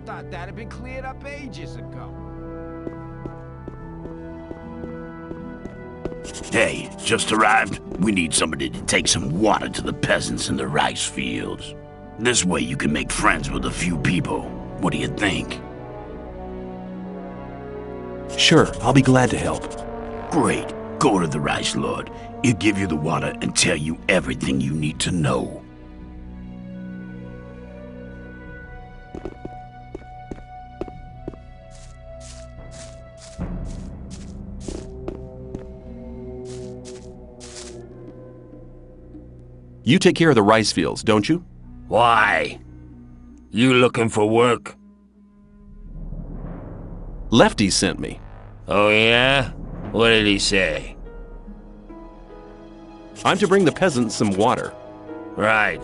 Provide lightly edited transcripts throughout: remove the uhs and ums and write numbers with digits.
thought that had been cleared up ages ago. Hey, just arrived. We need somebody to take some water to the peasants in the rice fields. This way you can make friends with a few people. What do you think? Sure, I'll be glad to help. Great. Go to the rice lord. He'll give you the water and tell you everything you need to know. You take care of the rice fields, don't you? Why? You looking for work? Lefty sent me. Oh yeah? What did he say? I'm to bring the peasants some water. Right.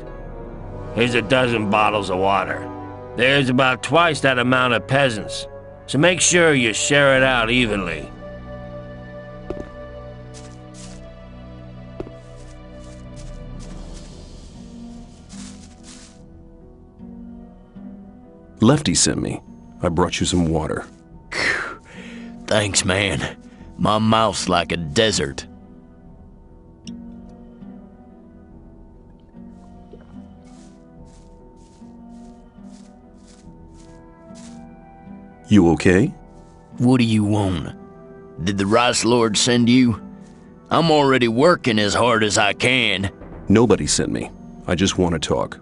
Here's a dozen bottles of water. There's about twice that amount of peasants, so make sure you share it out evenly. Lefty sent me. I brought you some water. Thanks, man. My mouth's like a desert. You okay? What do you want? Did the Rice Lord send you? I'm already working as hard as I can. Nobody sent me. I just want to talk.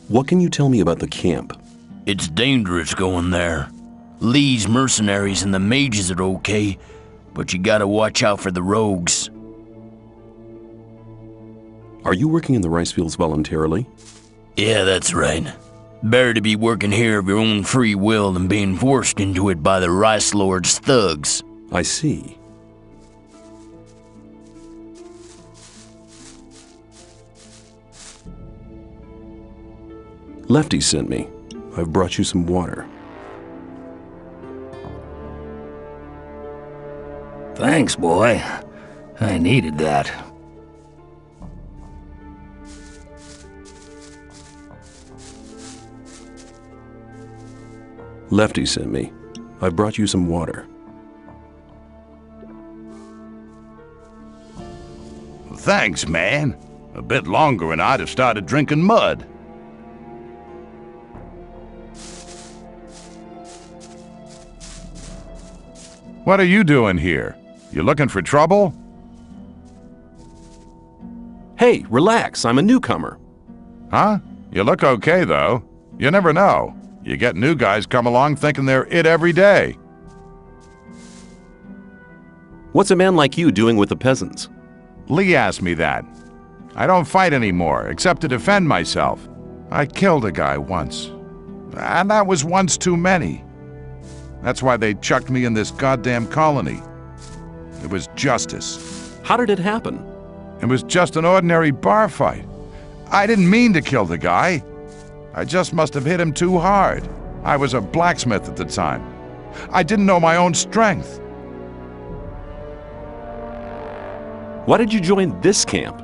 What can you tell me about the camp? It's dangerous going there. Lee's mercenaries and the mages are okay, but you gotta watch out for the rogues. Are you working in the rice fields voluntarily? Yeah, that's right. Better to be working here of your own free will than being forced into it by the Rice Lord's thugs. I see. Lefty sent me. I've brought you some water. Thanks, boy. I needed that. Lefty sent me. I've brought you some water. Thanks, man. A bit longer and I'd have started drinking mud. What are you doing here? You looking for trouble? Hey, relax. I'm a newcomer. Huh? You look okay, though. You never know. You get new guys come along thinking they're it every day. What's a man like you doing with the peasants? Lee asked me that. I don't fight anymore, except to defend myself. I killed a guy once. And that was once too many. That's why they chucked me in this goddamn colony. It was justice. How did it happen? It was just an ordinary bar fight. I didn't mean to kill the guy. I just must have hit him too hard. I was a blacksmith at the time. I didn't know my own strength. Why did you join this camp?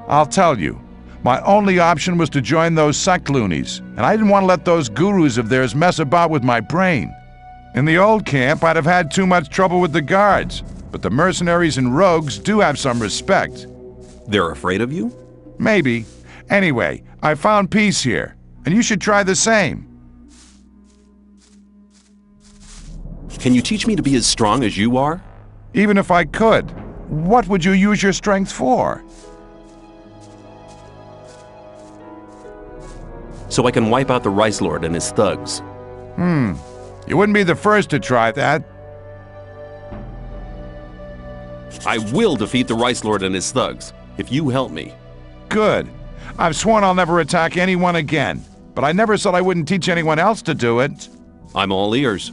I'll tell you. My only option was to join those sect loonies, and I didn't want to let those gurus of theirs mess about with my brain. In the old camp, I'd have had too much trouble with the guards, but the mercenaries and rogues do have some respect. They're afraid of you? Maybe. Anyway, I found peace here, and you should try the same. Can you teach me to be as strong as you are? Even if I could, what would you use your strength for? So I can wipe out the Rice Lord and his thugs. You wouldn't be the first to try that. I will defeat the Rice Lord and his thugs, if you help me. Good. I've sworn I'll never attack anyone again, but I never said I wouldn't teach anyone else to do it. I'm all ears.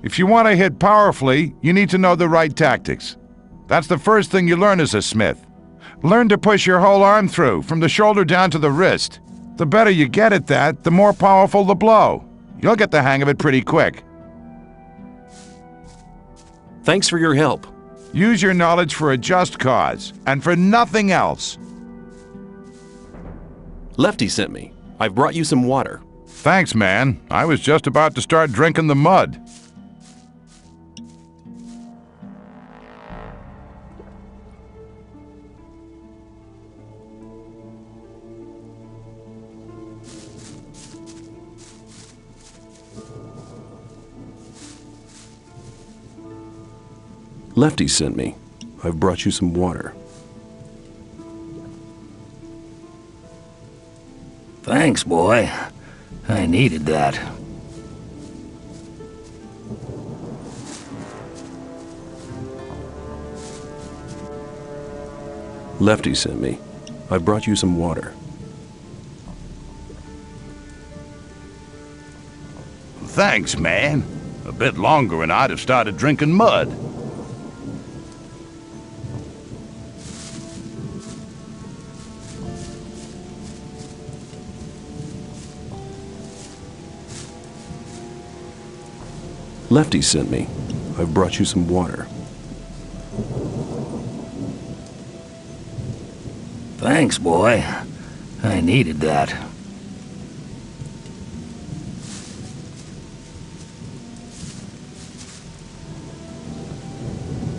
If you want to hit powerfully, you need to know the right tactics. That's the first thing you learn as a smith. Learn to push your whole arm through, from the shoulder down to the wrist. The better you get at that, the more powerful the blow. You'll get the hang of it pretty quick. Thanks for your help. Use your knowledge for a just cause, and for nothing else. Lefty sent me. I've brought you some water. Thanks, man. I was just about to start drinking the mud. Lefty sent me. I've brought you some water. Thanks, boy. I needed that. Lefty sent me. I've brought you some water. Thanks, man. A bit longer and I'd have started drinking mud. Lefty sent me. I've brought you some water. Thanks, boy. I needed that.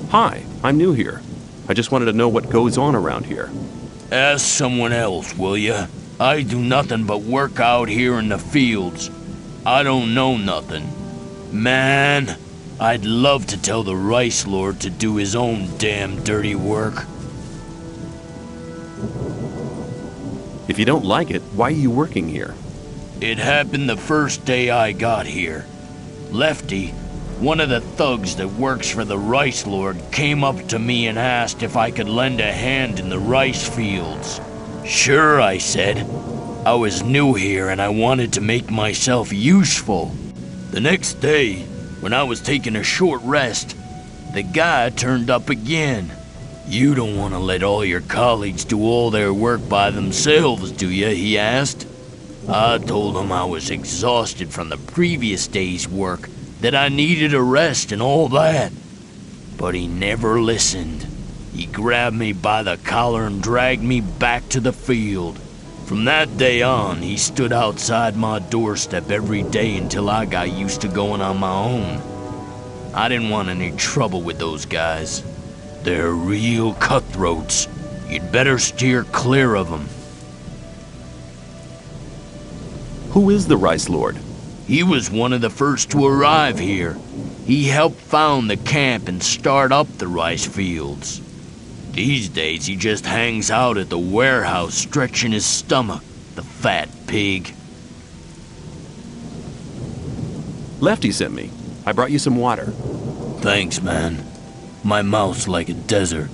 Hi, I'm new here. I just wanted to know what goes on around here. Ask someone else, will ya? I do nothing but work out here in the fields. I don't know nothing. Man, I'd love to tell the Rice Lord to do his own damn dirty work. If you don't like it, why are you working here? It happened the first day I got here. Lefty, one of the thugs that works for the Rice Lord, came up to me and asked if I could lend a hand in the rice fields. Sure, I said. I was new here and I wanted to make myself useful. The next day, when I was taking a short rest, the guy turned up again. You don't want to let all your colleagues do all their work by themselves, do you? He asked. I told him I was exhausted from the previous day's work, that I needed a rest and all that. But he never listened. He grabbed me by the collar and dragged me back to the field. From that day on, he stood outside my doorstep every day until I got used to going on my own. I didn't want any trouble with those guys. They're real cutthroats. You'd better steer clear of them. Who is the Rice Lord? He was one of the first to arrive here. He helped found the camp and start up the rice fields. These days, he just hangs out at the warehouse stretching his stomach, the fat pig. Lefty sent me. I brought you some water. Thanks, man. My mouth's like a desert.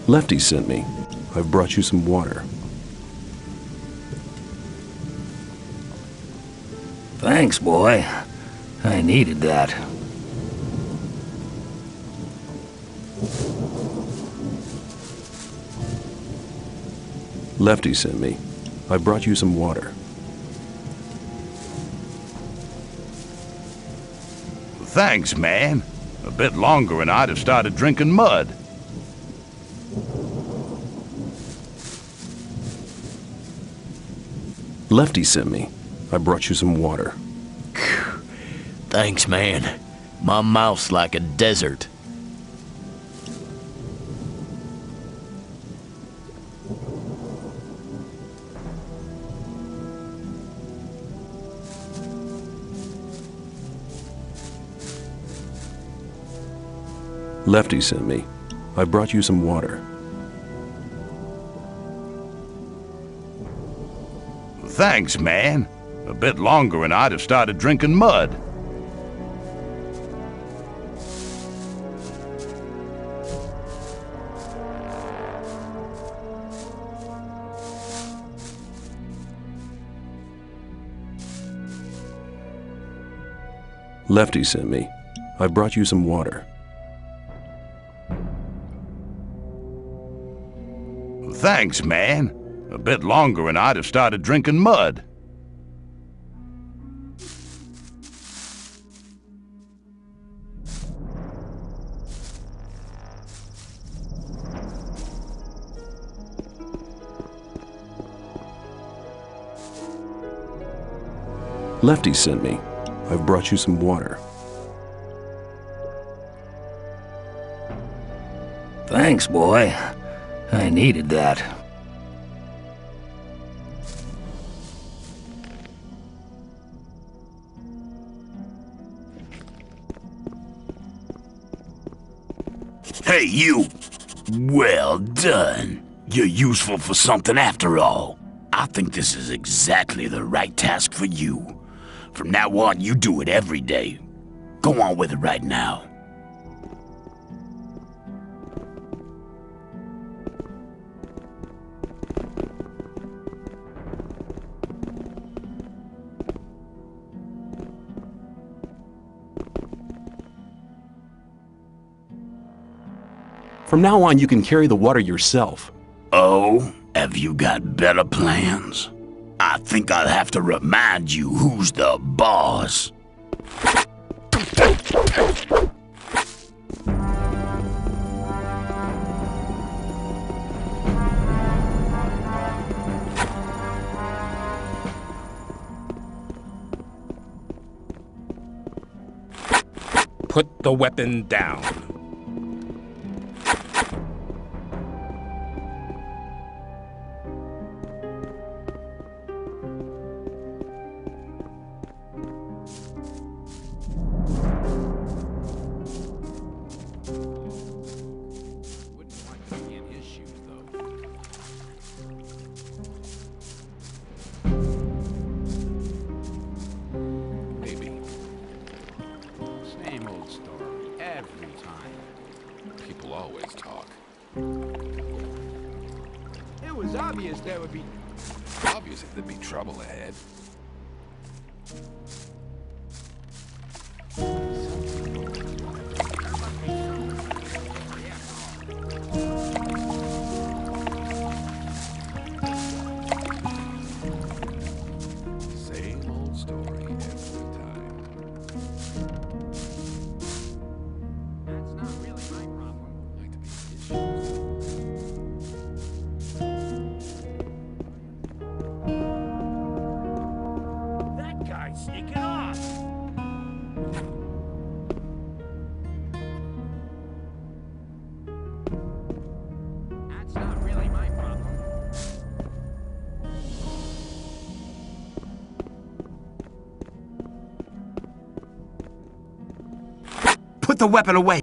Lefty sent me. I've brought you some water. Thanks, boy. I needed that. Lefty sent me. I brought you some water. Thanks, man. A bit longer and I'd have started drinking mud. Lefty sent me. I brought you some water. Thanks, man. My mouth's like a desert. Lefty sent me. I brought you some water. Thanks, man. A bit longer and I'd have started drinking mud. Lefty sent me. I've brought you some water. Thanks, man. A bit longer and I'd have started drinking mud. Lefty sent me. I've brought you some water. Thanks, boy. I needed that. Hey, you! Well done. You're useful for something after all. I think this is exactly the right task for you. From now on, you do it every day. Go on with it right now. From now on, you can carry the water yourself. Oh, have you got better plans? I think I'll have to remind you who's the boss. Put the weapon down. Obvious if there'd be trouble ahead. Same old story every time. That's not really my problem. Like to be issues. Sneaking off! That's not really my problem. Put the weapon away!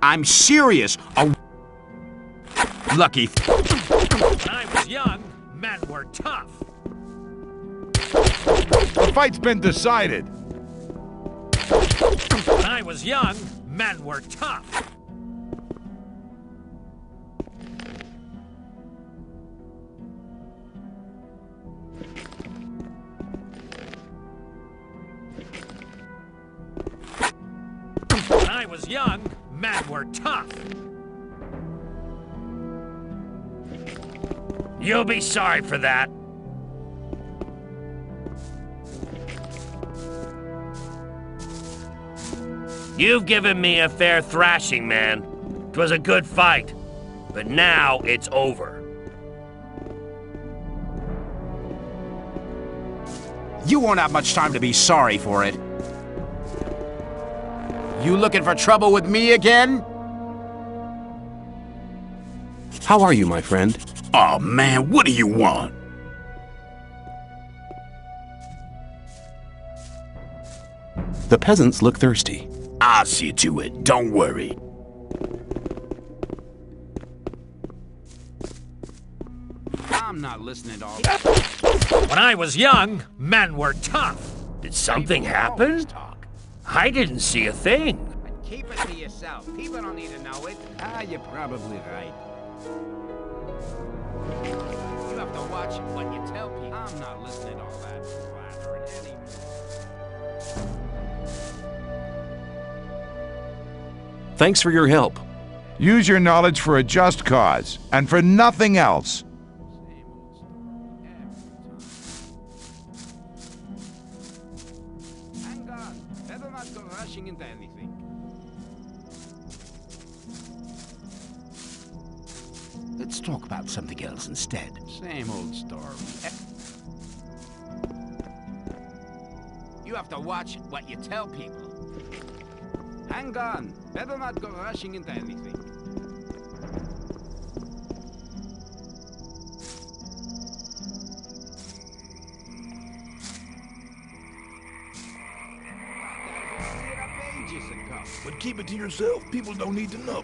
I'm serious! Lucky. When I was young, men were tough. The fight's been decided. When I was young, men were tough. When I was young, men were tough. You'll be sorry for that. You've given me a fair thrashing, man. 'Twas a good fight. But now it's over. You won't have much time to be sorry for it. You looking for trouble with me again? How are you, my friend? Oh man, what do you want? The peasants look thirsty. I'll see to it, don't worry. I'm not listening to all When I was young, men were tough. Did something happen? I didn't see a thing. Keep it to yourself. People don't need to know it. You're probably right. You have to watch what you tell people. I'm not listening to all that blathering anymore. Thanks for your help. Use your knowledge for a just cause, and for nothing else. Hang on. Better not go rushing into anything. Let's talk about something else instead. Same old story. You have to watch what you tell people. Hang on. Better not go rushing into anything. But keep it to yourself. People don't need to know.